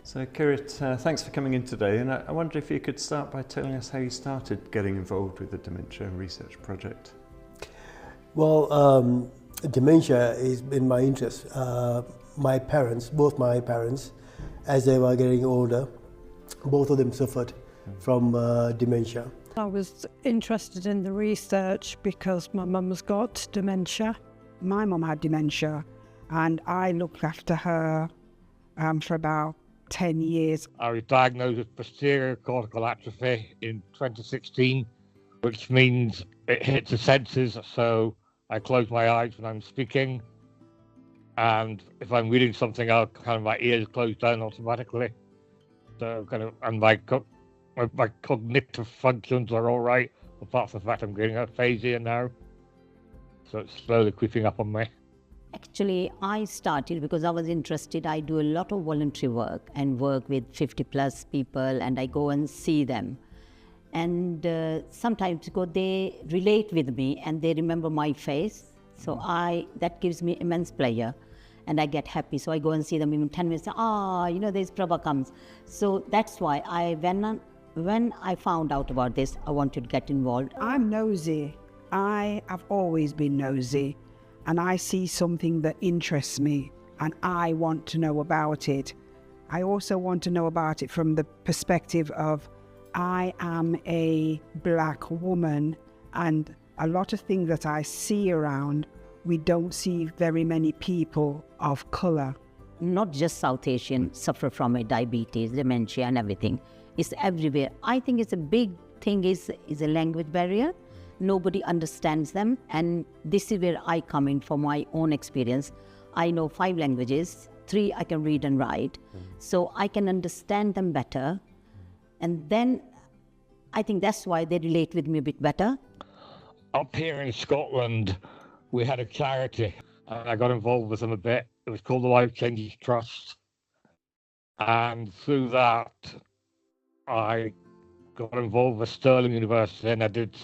So Kirit, thanks for coming in today, and I wonder if you could start by telling us how you started getting involved with the Dementia Research Project. Well, dementia has been my interest. My parents, both my parents, as they were getting older, both of them suffered from dementia. I was interested in the research because my mum's got dementia. My mum had dementia and I looked after her for about 10 years. I was diagnosed with posterior cortical atrophy in 2016, which means it hits the senses, so I close my eyes when I'm speaking, and if I'm reading something, my ears close down automatically. So and my cognitive functions are all right, apart from the fact I'm getting aphasia now. So it's slowly creeping up on me. Actually, I started because I was interested. I do a lot of voluntary work and work with 50 plus people, and I go and see them. And sometimes they relate with me and they remember my face. So that gives me immense pleasure and I get happy. So I go and see them even 10 minutes, there's Prabha comes. So that's why when I found out about this, I wanted to get involved. I'm nosy. I have always been nosy. And I see something that interests me and I want to know about it. I also want to know about it from the perspective of I am a black woman, and a lot of things that I see around, we don't see very many people of colour. Not just South Asian suffer from diabetes, dementia and everything. It's everywhere. I think it's a big thing is a language barrier. Nobody understands them, and this is where I come in from my own experience. I know 5 languages, 3 I can read and write, so I can understand them better, and then I think that's why they relate with me a bit better. Up here in Scotland, we had a charity, and I got involved with them a bit. It was called the Life Changes Trust, and through that, I got involved with Stirling University, and I did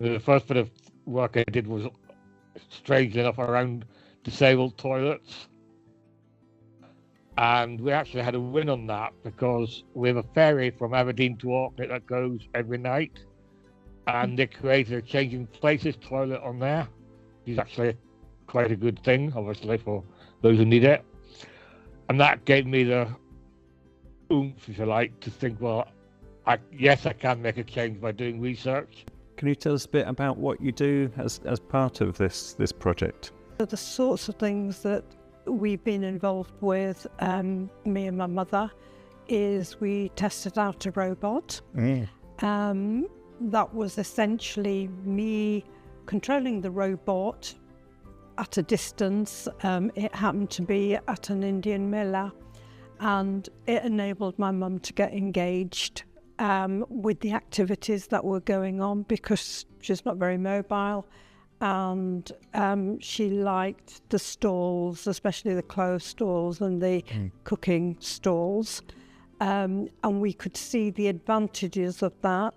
the first bit of work I did was, strangely enough, around disabled toilets. And we actually had a win on that because we have a ferry from Aberdeen to Orkney that goes every night. And they created a changing places toilet on there. It's actually quite a good thing, obviously, for those who need it. And that gave me the oomph, if you like, to think, well, yes, I can make a change by doing research. Can you tell us a bit about what you do as part of this project? The sorts of things that we've been involved with, me and my mother, is we tested out a robot. That was essentially me controlling the robot at a distance. It happened to be at an Indian Mela, and it enabled my mum to get engaged with the activities that were going on because she's not very mobile, and she liked the stalls, especially the clothes stalls and the cooking stalls, and we could see the advantages of that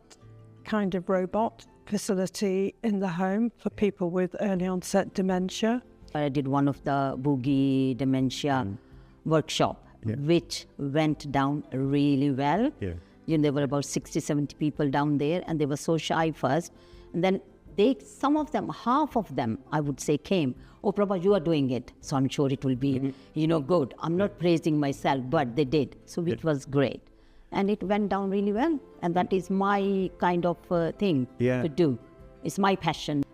kind of robot facility in the home for people with early onset dementia. I did one of the boogie dementia workshop, which went down really well. There were about 60, 70 people down there, and they were so shy first. And then half of them, I would say, came, "Oh, Prabha, you are doing it, so I'm sure it will be, good." I'm not praising myself, but they did. So it was great. And it went down really well. And that is my kind of thing to do. It's my passion.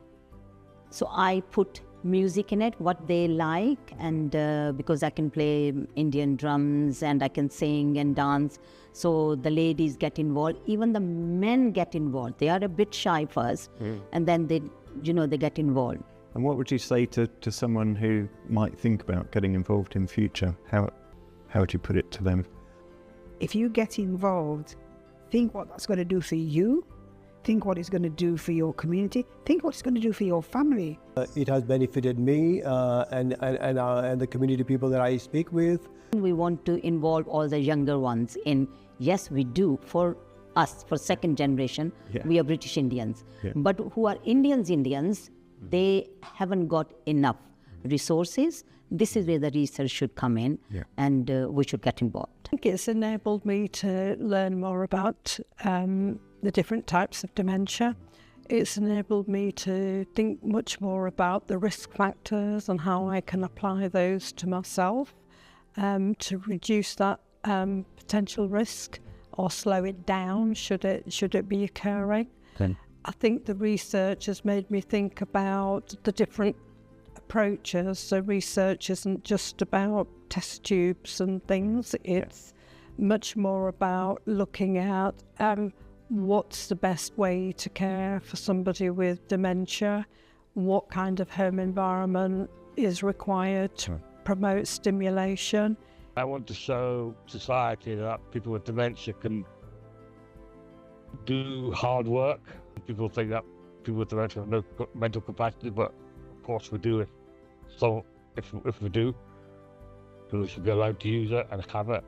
So I put music in it, what they like, and because I can play Indian drums and I can sing and dance, so the ladies get involved, even the men get involved. They are a bit shy first, and then they get involved. And what would you say to someone who might think about getting involved in future? How would you put it to them? If you get involved, think what that's going to do for you. Think what it's going to do for your community. Think what it's going to do for your family. It has benefited me and the community people that I speak with. We want to involve all the younger ones in, yes, we do, for us, for second generation, we are British Indians. But who are Indians, they haven't got enough resources, This is where the research should come in, and we should get involved. I think it's enabled me to learn more about the different types of dementia. It's enabled me to think much more about the risk factors and how I can apply those to myself to reduce that potential risk or slow it down should it be occurring. Okay. I think the research has made me think about the different approaches. So research isn't just about test tubes and things. It's much more about looking at what's the best way to care for somebody with dementia, what kind of home environment is required to promote stimulation. I want to show society that people with dementia can do hard work. People think that people with dementia have no mental capacity, but of course we do it. So if we do, people should be allowed to use it and have it.